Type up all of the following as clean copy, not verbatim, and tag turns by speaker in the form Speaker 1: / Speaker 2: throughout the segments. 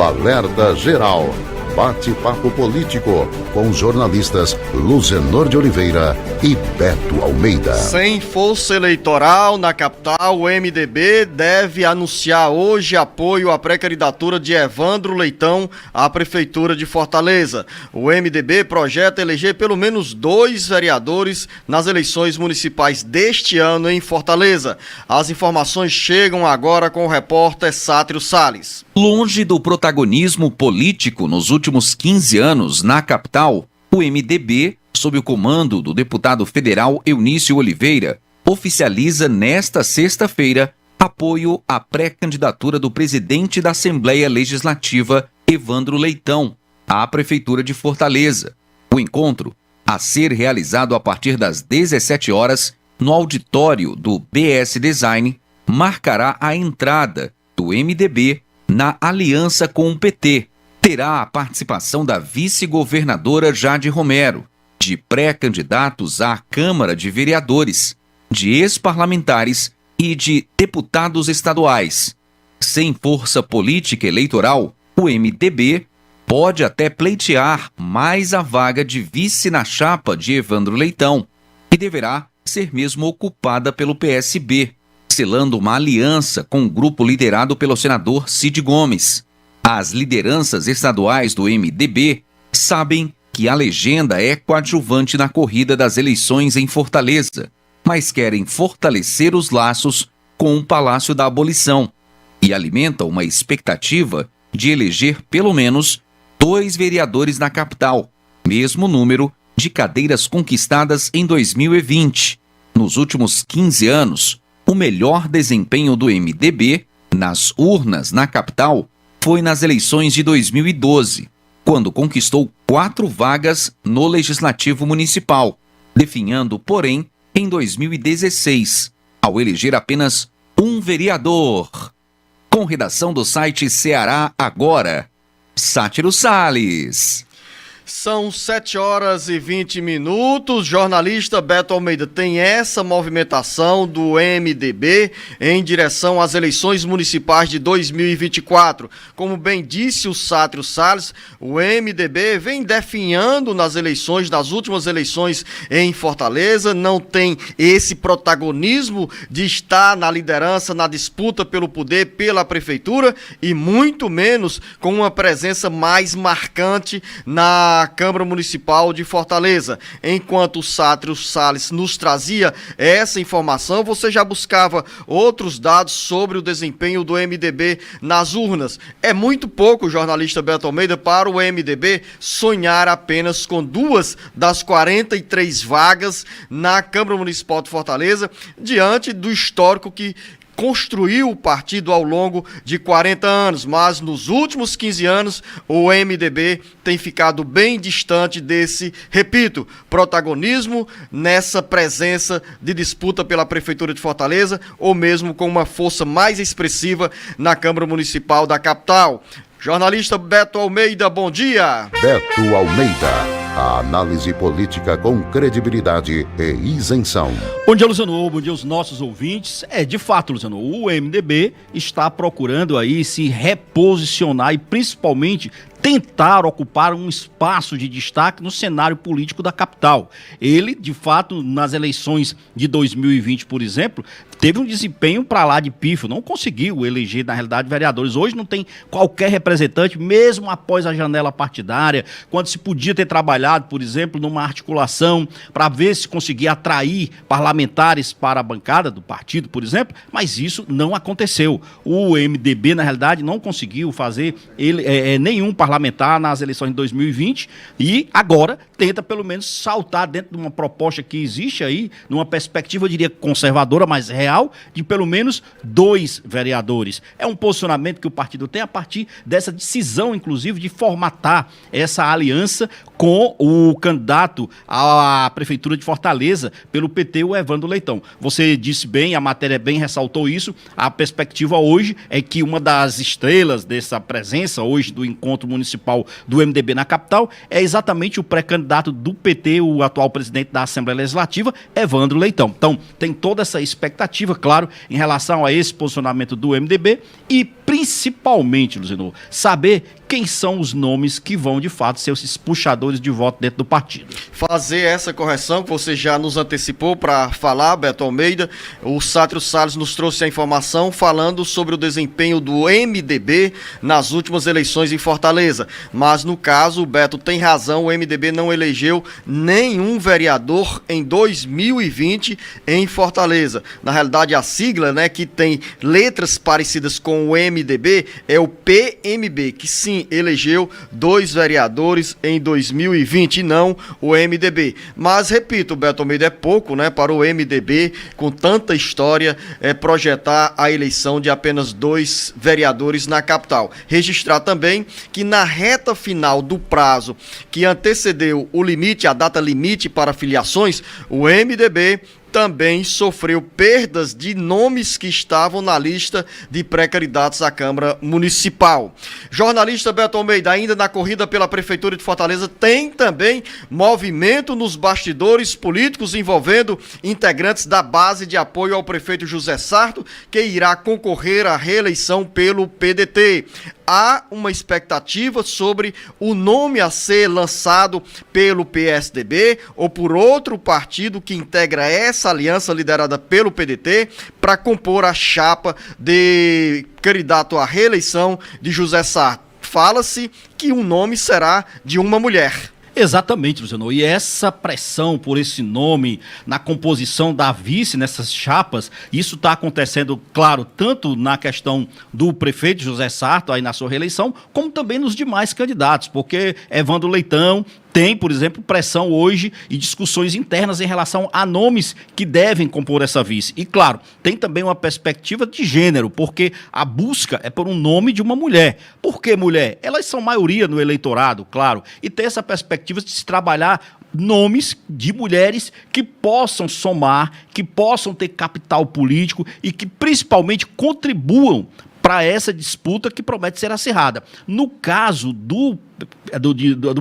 Speaker 1: o Alerta Geral. Bate-papo político com os jornalistas Luzenor de Oliveira e Beto Almeida.
Speaker 2: Sem força eleitoral na capital, o MDB deve anunciar hoje apoio à pré-candidatura de Evandro Leitão à Prefeitura de Fortaleza. O MDB projeta eleger pelo menos 2 vereadores nas eleições municipais deste ano em Fortaleza. As informações chegam agora com o repórter Sátiro Salles.
Speaker 3: Longe do protagonismo político nos últimos 15 anos na capital, o MDB, sob o comando do deputado federal Eunício Oliveira, oficializa nesta sexta-feira apoio à pré-candidatura do presidente da Assembleia Legislativa, Evandro Leitão, à Prefeitura de Fortaleza. O encontro, a ser realizado a partir das 17 horas no auditório do BS Design, marcará a entrada do MDB na aliança com o PT. Terá a participação da vice-governadora Jade Romero, de pré-candidatos à Câmara de Vereadores, de ex-parlamentares e de deputados estaduais. Sem força política eleitoral, o MDB pode até pleitear mais a vaga de vice na chapa de Evandro Leitão, e deverá ser mesmo ocupada pelo PSB, selando uma aliança com o grupo liderado pelo senador Cid Gomes. As lideranças estaduais do MDB sabem que a legenda é coadjuvante na corrida das eleições em Fortaleza, mas querem fortalecer os laços com o Palácio da Abolição e alimentam uma expectativa de eleger pelo menos 2 vereadores na capital, mesmo número de cadeiras conquistadas em 2020. Nos últimos 15 anos, o melhor desempenho do MDB nas urnas na capital foi nas eleições de 2012, quando conquistou 4 vagas no Legislativo Municipal, definhando, porém, em 2016, ao eleger apenas 1 vereador. Com redação do site Ceará Agora, Sátiro Salles.
Speaker 2: São 7h20. Jornalista Beto Almeida, tem essa movimentação do MDB em direção às eleições municipais de 2024. Como bem disse o Sátiro Salles, o MDB vem definhando nas últimas eleições em Fortaleza, não tem esse protagonismo de estar na liderança, na disputa pelo poder, pela prefeitura, e muito menos com uma presença mais marcante na Câmara Municipal de Fortaleza. Enquanto o Sátiro Salles nos trazia essa informação, você já buscava outros dados sobre o desempenho do MDB nas urnas. É muito pouco, jornalista Beto Almeida, para o MDB sonhar apenas com 2 das 43 vagas na Câmara Municipal de Fortaleza, diante do histórico que construiu o partido ao longo de 40 anos, mas nos últimos 15 anos o MDB tem ficado bem distante desse, repito, protagonismo nessa presença de disputa pela Prefeitura de Fortaleza, ou mesmo com uma força mais expressiva na Câmara Municipal da capital. Jornalista Beto Almeida, bom dia.
Speaker 1: Beto Almeida. A análise política com credibilidade e isenção.
Speaker 4: Bom dia, Luciano. Bom dia aos nossos ouvintes. De fato, Luciano, o MDB está procurando aí se reposicionar e principalmente tentar ocupar um espaço de destaque no cenário político da capital. Ele, de fato, nas eleições de 2020, por exemplo, teve um desempenho para lá de pífio, não conseguiu eleger, na realidade, vereadores. Hoje não tem qualquer representante, mesmo após a janela partidária, quando se podia ter trabalhado, por exemplo, numa articulação para ver se conseguia atrair parlamentares para a bancada do partido, por exemplo, mas isso não aconteceu. O MDB, na realidade, não conseguiu fazer nenhum parlamentar nas eleições de 2020 e agora tenta pelo menos saltar dentro de uma proposta que existe aí, numa perspectiva, eu diria, conservadora, mas real, de pelo menos 2 vereadores. É um posicionamento que o partido tem a partir dessa decisão, inclusive, de formatar essa aliança com o candidato à Prefeitura de Fortaleza pelo PT, o Evandro Leitão. Você disse bem, a matéria bem ressaltou isso, a perspectiva hoje é que uma das estrelas dessa presença hoje do encontro municipal do MDB na capital é exatamente o pré-candidato do PT, o atual presidente da Assembleia Legislativa, Evandro Leitão. Então, tem toda essa expectativa, claro, em relação a esse posicionamento do MDB e principalmente, Luciano, saber quem são os nomes que vão, de fato, ser esses puxadores de voto dentro do partido.
Speaker 2: Fazer essa correção que você já nos antecipou para falar, Beto Almeida, o Sátrio Salles nos trouxe a informação falando sobre o desempenho do MDB nas últimas eleições em Fortaleza. Mas, no caso, o Beto tem razão, o MDB não elegeu nenhum vereador em 2020 em Fortaleza. Na realidade, a sigla, né, que tem letras parecidas com o MDB é o PMB, que sim, elegeu 2 vereadores em 2020 e não o MDB. Mas, repito, Beto Almeida, é pouco, né, para o MDB, com tanta história, projetar a eleição de apenas 2 vereadores na capital. Registrar também que na reta final do prazo que antecedeu o limite, a data limite para filiações, o MDB também sofreu perdas de nomes que estavam na lista de pré-candidatos à Câmara Municipal. Jornalista Beto Almeida, ainda na corrida pela Prefeitura de Fortaleza, tem também movimento nos bastidores políticos envolvendo integrantes da base de apoio ao prefeito José Sarto, que irá concorrer à reeleição pelo PDT. Há uma expectativa sobre o nome a ser lançado pelo PSDB ou por outro partido que integra essa aliança liderada pelo PDT para compor a chapa de candidato à reeleição de José Sarto. Fala-se que o nome será de uma mulher.
Speaker 4: Exatamente, Luciano. E essa pressão por esse nome na composição da vice nessas chapas, isso está acontecendo, claro, tanto na questão do prefeito José Sarto, aí na sua reeleição, como também nos demais candidatos, porque Evandro Leitão tem, por exemplo, pressão hoje e discussões internas em relação a nomes que devem compor essa vice. E, claro, tem também uma perspectiva de gênero, porque a busca é por um nome de uma mulher. Por que mulher? Elas são maioria no eleitorado, claro, e tem essa perspectiva de se trabalhar nomes de mulheres que possam somar, que possam ter capital político e que, principalmente, contribuam para essa disputa que promete ser acirrada. No caso do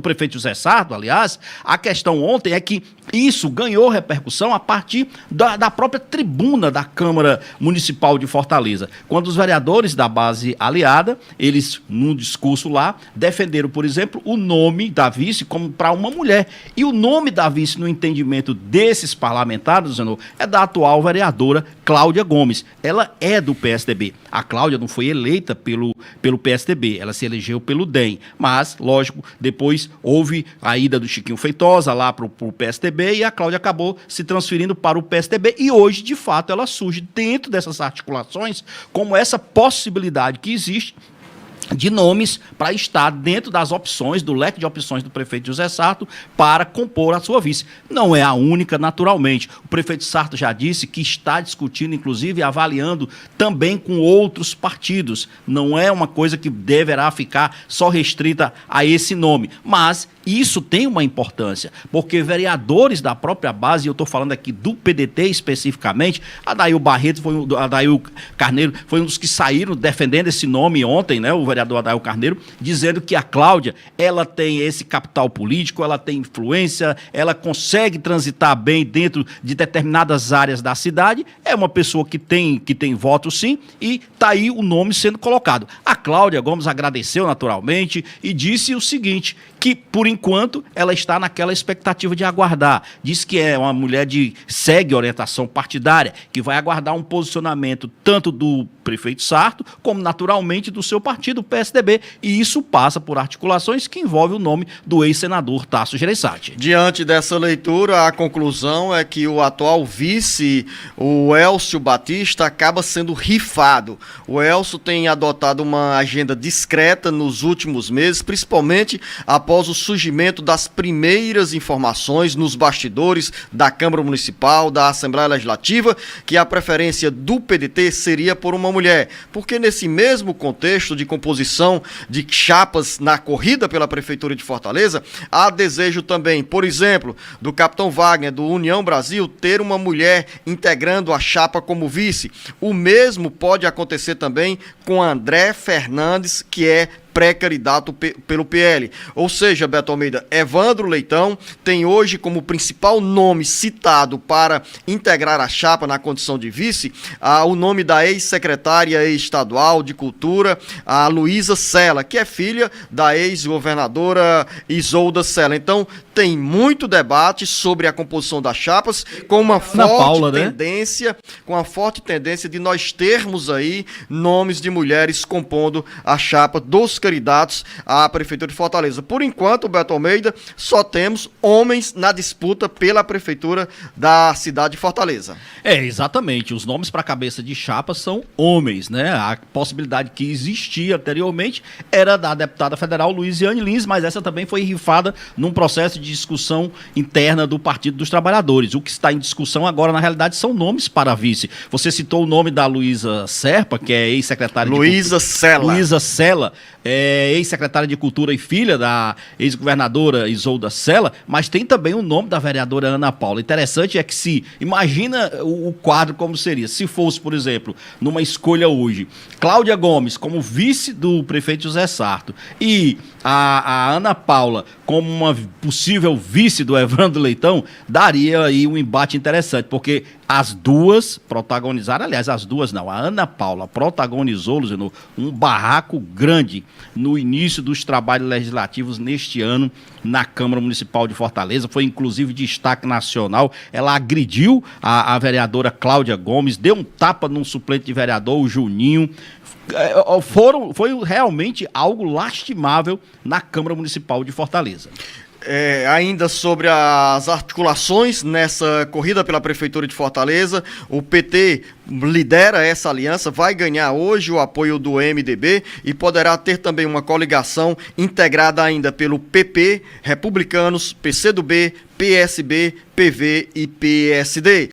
Speaker 4: prefeito José Sarto, aliás, a questão ontem é que isso ganhou repercussão a partir da própria tribuna da Câmara Municipal de Fortaleza, quando os vereadores da base aliada, eles, num discurso lá, defenderam, por exemplo, o nome da vice como para uma mulher. E o nome da vice, no entendimento desses parlamentares, é da atual vereadora Cláudia Gomes. Ela é do PSDB. A Cláudia não foi eleita pelo PSDB, ela se elegeu pelo DEM, mas, lógico, depois houve a ida do Chiquinho Feitosa lá para o PSDB e a Cláudia acabou se transferindo para o PSDB e hoje, de fato, ela surge dentro dessas articulações como essa possibilidade que existe de nomes para estar dentro das opções, do leque de opções do prefeito José Sarto para compor a sua vice. Não é a única, naturalmente. O prefeito Sarto já disse que está discutindo, inclusive, e avaliando também com outros partidos. Não é uma coisa que deverá ficar só restrita a esse nome, mas isso tem uma importância, porque vereadores da própria base, e eu estou falando aqui do PDT especificamente, Adail Carneiro foi um dos que saíram defendendo esse nome ontem, né, o vereador Adail Carneiro, dizendo que a Cláudia, ela tem esse capital político, ela tem influência, ela consegue transitar bem dentro de determinadas áreas da cidade, é uma pessoa que tem voto sim, e está aí o nome sendo colocado. A Cláudia Gomes agradeceu naturalmente e disse o seguinte, que por enquanto ela está naquela expectativa de aguardar. Diz que é uma mulher que segue orientação partidária, que vai aguardar um posicionamento tanto do prefeito Sarto, como naturalmente do seu partido, o PSDB, e isso passa por articulações que envolvem o nome do ex-senador Tasso Gereissati.
Speaker 2: Diante dessa leitura, a conclusão é que o atual vice, o Elcio Batista, acaba sendo rifado. O Elcio tem adotado uma agenda discreta nos últimos meses, principalmente após o surgimento das primeiras informações nos bastidores da Câmara Municipal, da Assembleia Legislativa, que a preferência do PDT seria por uma mulher, porque nesse mesmo contexto de composição de chapas na corrida pela Prefeitura de Fortaleza, há desejo também, por exemplo, do capitão Wagner, do União Brasil, ter uma mulher integrando a chapa como vice. O mesmo pode acontecer também com André Fernandes, que é pré-candidato pelo PL. Ou seja, Beto Almeida, Evandro Leitão tem hoje como principal nome citado para integrar a chapa na condição de vice o nome da ex-secretária estadual de Cultura, a Luísa Sela, que é filha da ex-governadora Isolda Sela. Então, tem muito debate sobre a composição das chapas, com uma forte tendência de nós termos aí nomes de mulheres compondo a chapa dos candidatos à Prefeitura de Fortaleza. Por enquanto, Beto Almeida, só temos homens na disputa pela Prefeitura da cidade de Fortaleza.
Speaker 4: Exatamente. Os nomes para cabeça de chapa são homens, né? A possibilidade que existia anteriormente era da deputada federal Luiziane Lins, mas essa também foi rifada num processo de discussão interna do Partido dos Trabalhadores. O que está em discussão agora, na realidade, são nomes para vice. Você citou o nome da Luísa Serpa, que é ex-secretária
Speaker 2: Luísa
Speaker 4: Sela, ex-secretária de Cultura e filha da ex-governadora Isolda Sela, mas tem também o nome da vereadora Ana Paula. Interessante é que imagina o quadro como seria, se fosse, por exemplo, numa escolha hoje, Cláudia Gomes como vice do prefeito José Sarto e a Ana Paula como uma possível vice do Evandro Leitão, daria aí um embate interessante, porque as duas protagonizaram, aliás, a Ana Paula protagonizou, Luziano, um barraco grande no início dos trabalhos legislativos neste ano na Câmara Municipal de Fortaleza, foi inclusive destaque nacional. Ela agrediu a vereadora Cláudia Gomes, deu um tapa num suplente de vereador, o Juninho. Foi realmente algo lastimável na Câmara Municipal de Fortaleza.
Speaker 2: Ainda sobre as articulações nessa corrida pela Prefeitura de Fortaleza, o PT lidera essa aliança, vai ganhar hoje o apoio do MDB e poderá ter também uma coligação integrada ainda pelo PP, Republicanos, PCdoB, PSB, PV e PSD.